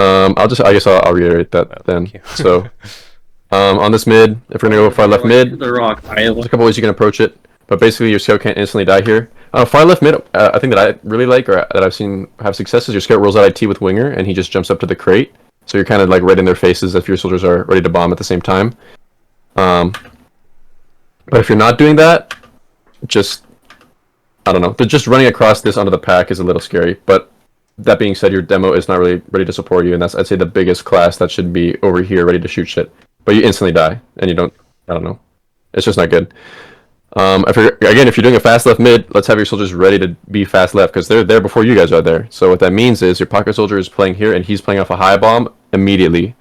I guess I'll reiterate that then. So, on this mid, if we're gonna go far left mid, The rock. there's a couple ways you can approach it. But basically, your scout can't instantly die here. Far left mid, I think that I really like, or that I've seen have success, is your scout rolls out IT with winger, and he just jumps up to the crate. So you're kind of like right in their faces if your soldiers are ready to bomb at the same time. But if you're not doing that, I don't know. Just running across this onto the pack is a little scary. But that being said, your demo is not really ready to support you, and that's, I'd say, the biggest class that should be over here ready to shoot shit. But you instantly die, and you don't. I don't know. It's just not good. If you're doing a fast left mid, let's have your soldiers ready to be fast left because they're there before you guys are there. So what that means is your pocket soldier is playing here and he's playing off a high bomb immediately.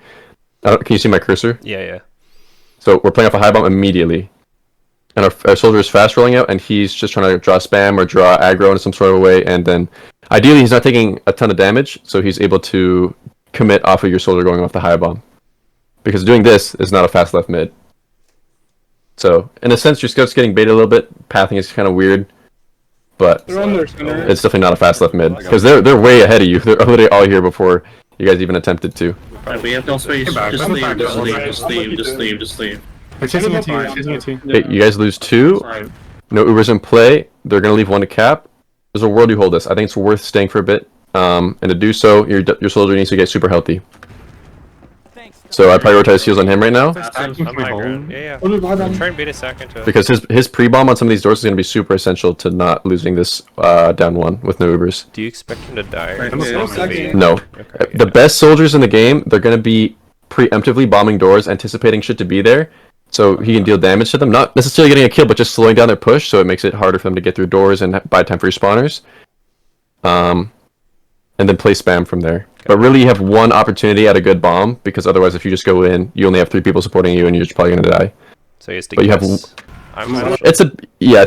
Can you see my cursor? Yeah. So we're playing off a high bomb immediately, and our soldier is fast rolling out and he's just trying to draw spam or draw aggro in some sort of a way, and then ideally he's not taking a ton of damage, so he's able to commit off of your soldier going off the high bomb. Because doing this is not a fast left mid. So, in a sense, your scout's getting baited a little bit. Pathing is kind of weird, but it's definitely not a fast left mid because they're way ahead of you. They're literally all here before you guys even attempted to. Right, we have no space. Just leave. They're chasing a team. Hey, you guys lose 2. No Ubers in play. They're gonna leave 1 to cap. There's a world you hold this. I think it's worth staying for a bit. And to do so, your soldier needs to get super healthy. So I prioritize heals on him right now. I'm high ground. Yeah. I'm trying to bait a second to... Because his pre-bomb on some of these doors is going to be super essential to not losing this down 1 with no Ubers. Do you expect him to die? No. Okay, the best soldiers in the game, they're going to be preemptively bombing doors, anticipating shit to be there, so he can deal damage to them. Not necessarily getting a kill, but just slowing down their push, so it makes it harder for them to get through doors and buy time for your spawners. And then play spam from there. But really, you have 1 opportunity at a good bomb, because otherwise, if you just go in, you only have 3 people supporting you, and you're just probably gonna die. So you but you have. It's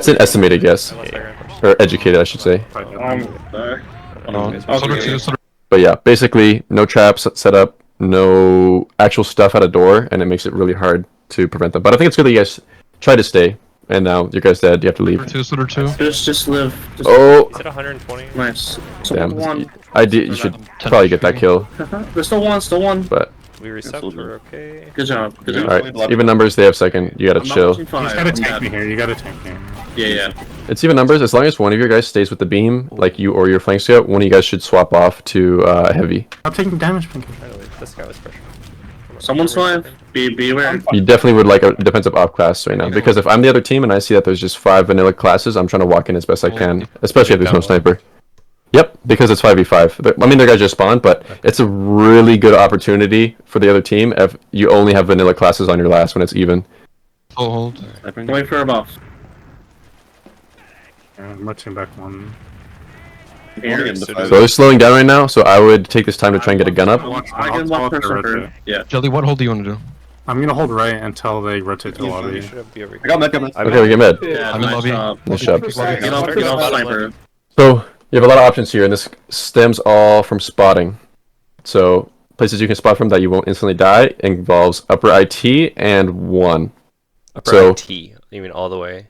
an estimated guess, or educated, I should say. But yeah, basically, no traps set up, no actual stuff at a door, and it makes it really hard to prevent them. But I think it's good that you guys try to stay. And now your guy's dead. You have to leave. Just live. Oh. Is it 120? Nice. Damn. You should probably get that kill. There's still one. But we reset. We're okay. Good job. Alright, even numbers. They have second. You gotta chill. You gotta tank me here. You gotta tank me. Yeah. It's even numbers. As long as one of your guys stays with the beam, like you or your flank scout, one of you guys should swap off to heavy. I'm taking damage from This guy was special. Someone's flying. Beware. You definitely would like a defensive off class right now, because if I'm the other team and I see that there's just 5 vanilla classes, I'm trying to walk in as best I can, especially if there's no sniper. Yep, because it's 5v5. I mean, their guys just spawned, but it's a really good opportunity for the other team if you only have vanilla classes on your last when it's even. Hold. Wait for a buff. I'm rushing back 1. So they're slowing down right now, so I would take this time to try and get a gun up. I can walk person. Yeah. Jelly, what hold do you want to do? I'm gonna hold right until they rotate to the lobby. I got med. Okay, we get med. Yeah, I'm in lobby. Nice job. Get off sniper. So you have a lot of options here, and this stems all from spotting. So places you can spot from that you won't instantly die involves upper IT and 1. Upper IT? You mean all the way?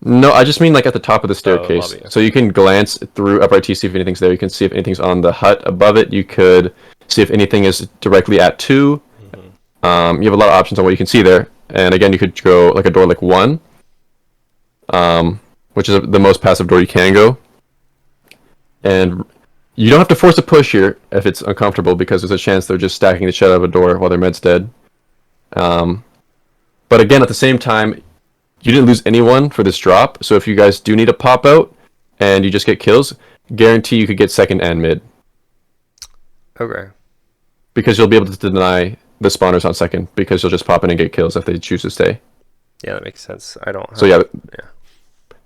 No, I just mean like at the top of the staircase. Lobby, okay. So you can glance through upper IT, see if anything's there. You can see if anything's on the hut above it. You could see if anything is directly at 2. You have a lot of options on what you can see there. And again, you could go like a door like 1, which is the most passive door you can go. And you don't have to force a push here if it's uncomfortable, because there's a chance they're just stacking the shit out of a door while their med's dead. But again, at the same time, you didn't lose anyone for this drop, so if you guys do need to pop out and you just get kills, guarantee you could get second and mid. Okay. Because you'll be able to deny the spawners on second, because you'll just pop in and get kills if they choose to stay. Yeah, that makes sense. I don't have... So yeah,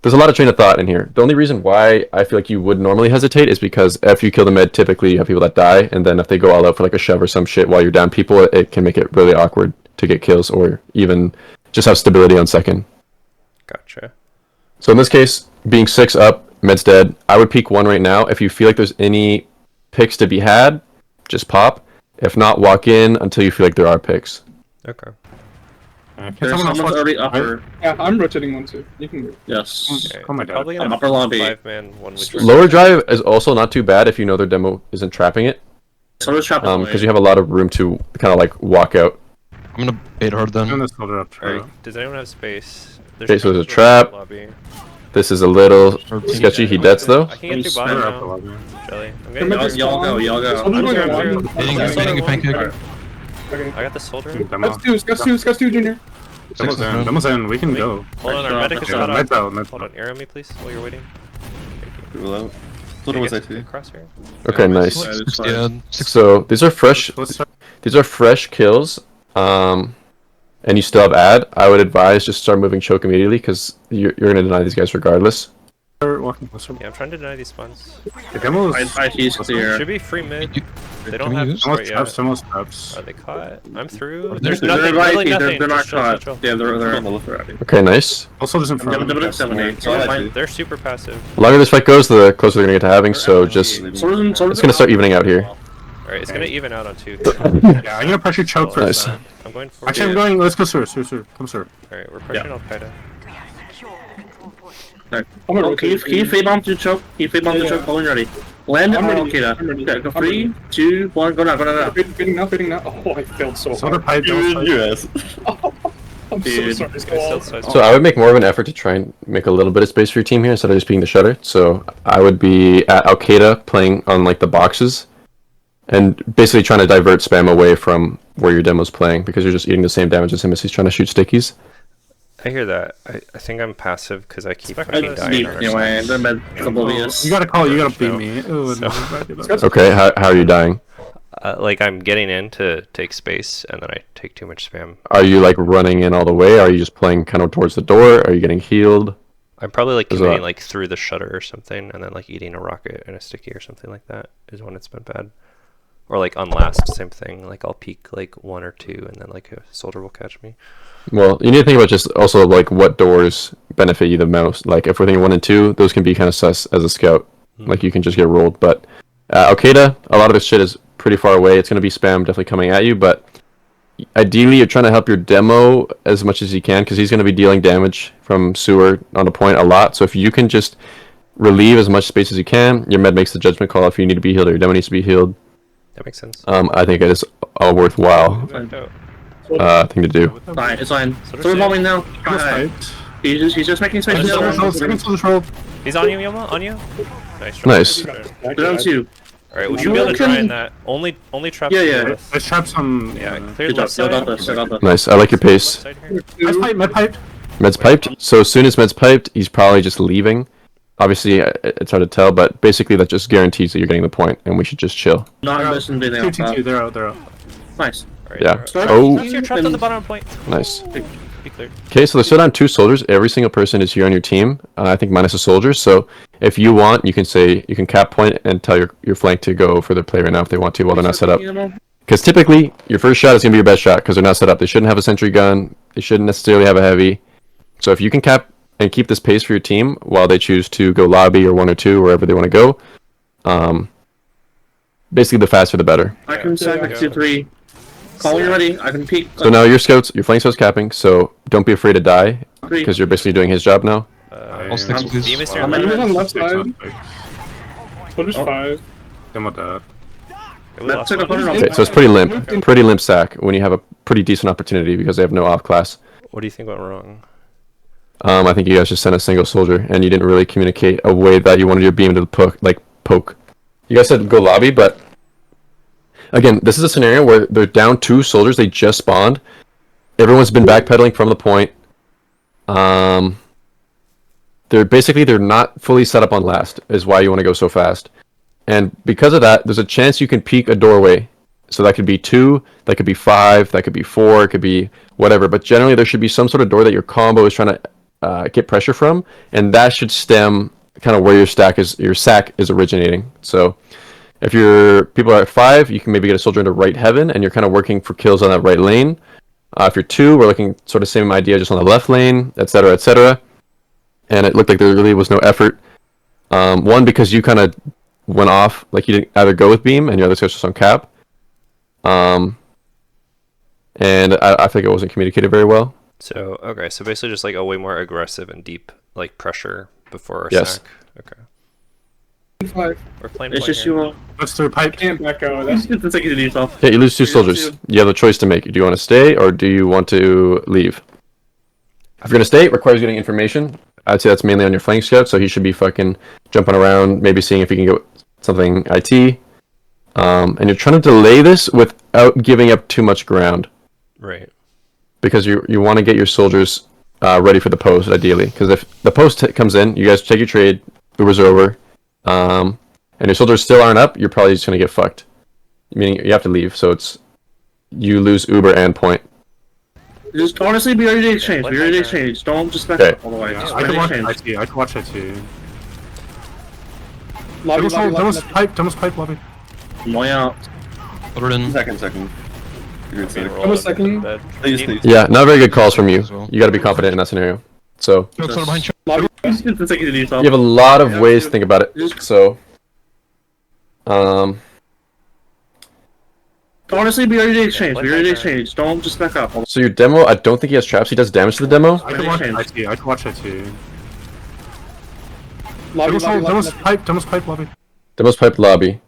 there's a lot of train of thought in here. The only reason why I feel like you would normally hesitate is because if you kill the med, typically you have people that die, and then if they go all out for like a shove or some shit while you're down people, it can make it really awkward to get kills, or even just have stability on second. Gotcha. So in this case, being 6 up, med's dead, I would peek 1 right now. If you feel like there's any picks to be had, just pop. If not, walk in until you feel like there are picks. Okay. Someone's already upper. Yeah, I'm rotating 1 too. You can go. Yes. Okay. Oh my god. Probably in Upper lobby. 5-man, 1 with Lower drive is also not too bad if you know their demo isn't trapping it. Soldier's trap is away. because you have a lot of room to kind of like walk out. I'm gonna bait hard Turn then. the soldier up. Alright, does anyone have space? Okay, so there's a traps in the trap. lobby. This is a little Or sketchy. He deads though. I can get through Soldier bottom up the now, lobby. Jelly. I'm Remember getting Y'all go, y'all go. Soldier's I'm going through, one. I'm through. Hitting Soldier a one. pancake. Okay. I got the soldier. Demo. Scuss two, Junior. Demo's in. Demo's in. We can go. Hold on, our medic is Yeah, not med's on. out. Med's Hold out. on, arrow me please while you're waiting. Soldier was Get IT. across here. Okay, nice. It's fine. Yeah, 6 So these are fresh. Let's start. These are fresh kills. And you still have ad. I would advise just start moving choke immediately because you're gonna deny these guys regardless. Walking closer. Yeah, I'm trying to deny these spawns. The demo's. IT's clear. Should be free mid. They don't Can we have use? destroy Demo's traps. yet. Demo's traps. Are they caught? I'm through. There's There's nothing. They're Literally right, nothing. they're not Just chill, caught. chill, chill. Yeah, they're on the left already. Okay, nice. Also doesn't front. Double 7-8. So Yeah, fine. They're super passive. The longer this fight goes, the closer they're gonna get to having. So just Soldier's it's gonna start evening out here. Alright, it's gonna even out on 2. Yeah, I'm gonna pressure choke Nice. first. I'm going for Actually, I'm going. Let's go sir. Come sir. Alright, we're pressuring Al Qaeda. I'm gonna Oh, can you rotate. fade bomb to choke? Can you fade bomb to Yeah. choke? Colin ready. Land I'm on ready. Al-Qaeda. I'm ready. Okay, go I'm 3, 2, 1, go now, go now. Fading now. Oh, I failed so Soldier hard. pipe. Demo's pipe. Yes. I'm so Dude. sorry. Guys, Skull. south side. So I would make more of an effort to try and make a little bit of space for your team here instead of just being the shutter. So I would be at Al Qaeda playing on like the boxes, and basically trying to divert spam away from where your demo's playing because you're just eating the same damage as him as he's trying to shoot stickies. I hear that. I think I'm passive because I keep I fucking dying deep on our anyway, side. they're med oblivious. You gotta call. You gotta beat So- me. Oh, so- no. Okay, how are you dying? Like I'm getting in to take space and then I take too much spam. Are you like running in all the way? Are you just playing kind of towards the door? Are you getting healed? I'm probably like There's committing a- like through the shutter or something and then like eating a rocket and a sticky or something like that is when it's been bad. Or like on last, same thing. Like I'll peek like 1 or 2 and then like a soldier will catch me. Well, you need to think about just also like what doors benefit you the most. Like if we're thinking 1 and 2, those can be kind of sus as a scout. Like you can just get rolled. But Al Qaeda, a lot of this shit is pretty far away. It's going to be spam definitely coming at you. But ideally, you're trying to help your demo as much as you can because he's going to be dealing damage from sewer on the point a lot. So if you can just relieve as much space as you can, your med makes the judgment call if you need to be healed or your demo needs to be healed. That makes sense. I think it is a worthwhile Backed out. thing to do. Fine, it's fine. Soldier's So we're safe. bombing now. Demo's Alright. piped. He's just making space. Soldier's They're still Second soldier's rolled. He's on you, Yoma? On you? Nice. Nice. on 2. Alright, would you be able to try in that? Only traps Yeah, to yeah. the left. There's traps on. Yeah, Good clear Good left job. I side. got this. I got this. Nice. I like your Left pace. side here. Med pipe. Med's piped. So as soon as Med's piped, he's probably just leaving. Obviously, it's hard to tell, but basically that just guarantees that you're getting the point, and we should just chill. Not missing anything else. 2-2-2. They're out. Nice. Alright, Yeah. alright. Oh. Traps, you're trapped on the bottom point. Nice. Be cleared. Okay, so there's still down 2 soldiers. Every single person is here on your team. I think minus a soldier. So if you want, you can cap point and tell your flank to go for their play right now if they want to while they're not set up. Because typically your first shot is gonna be your best shot because they're not set up. They shouldn't have a sentry gun. They shouldn't necessarily have a heavy. So if you can cap and keep this pace for your team while they choose to go lobby or 1 or 2 wherever they want to go, basically the faster the better. I can send like 2, 3. Call when you're ready. I can peek. So now your flank scouts capping. So don't be afraid to die 3. because you're basically doing his job now. All sticks, please. Beam is near I'm left. Demo's on left Six side. on. Soldier's 5. Demo dead. We lost Took a one. corner. Okay, so it's pretty limp sack when you have a pretty decent opportunity because they have no off class. What do you think went wrong? I think you guys just sent a single soldier and you didn't really communicate a way that you wanted your beam to poke. You guys said go lobby, but again, this is a scenario where they're down 2 soldiers. They just spawned. Everyone's been backpedaling from the point. They're not fully set up on last is why you want to go so fast. And because of that, there's a chance you can peek a doorway. So that could be 2, that could be 5, that could be 4, it could be whatever. But generally, there should be some sort of door that your combo is trying to get pressure from, and that should stem kind of where your sack is originating. So if your people are at 5, you can maybe get a soldier into right heaven, and you're kind of working for kills on that right lane. If you're 2, we're looking sort of same idea, just on the left lane, etc., etc. And it looked like there really was no effort. 1, because you kind of went off, like you didn't either go with beam, and your other guys just on cap. And I think it wasn't communicated very well. So okay, so basically just like a way more aggressive and deep like pressure before our Yes. sack. Okay. 5. We're playing. It's just you all. Let's through pipe. Can't back out. That's That's like you yourself. Yeah, you lose 2 You lose soldiers. 2. You have a choice to make. Do you want to stay or do you want to leave? If you're gonna stay, it requires getting information. I'd say that's mainly on your flank scout, so he should be fucking jumping around, maybe seeing if he can get something IT. And you're trying to delay this without giving up too much ground, Right. because you want to get your soldiers ready for the post, ideally. Because if the post comes in, you guys take your trade, Uber's over, and your soldiers still aren't up, you're probably just gonna get fucked. Meaning you have to leave, so you lose Uber and point. Just honestly, be ready to exchange. play Be ready to back exchange. Don't just back Okay. up all the way. Yeah, Just I ready can to watch exchange. IT. I can watch IT. lobby, Devil's pipe. Devil's pipe lobby. I'm going out. Put it in. Second. You're Being good. rolled a up second. in bed. Please, Need- please. Yeah, not very good calls from you. As well. You got to be confident in that scenario. So No, it's not behind you. Lobby. That's like you yourself. you have a lot of Yeah, ways to dude. think about it. Just- So, Honestly, be ready to exchange. play Be ready to back exchange. Don't just back up. so your demo, I don't think he has traps. He does damage to the demo. I can watch IT. I can watch IT. Lobby, Devil's lobby, pipe. lobby. Devil's pipe lobby. Demo's pipe lobby.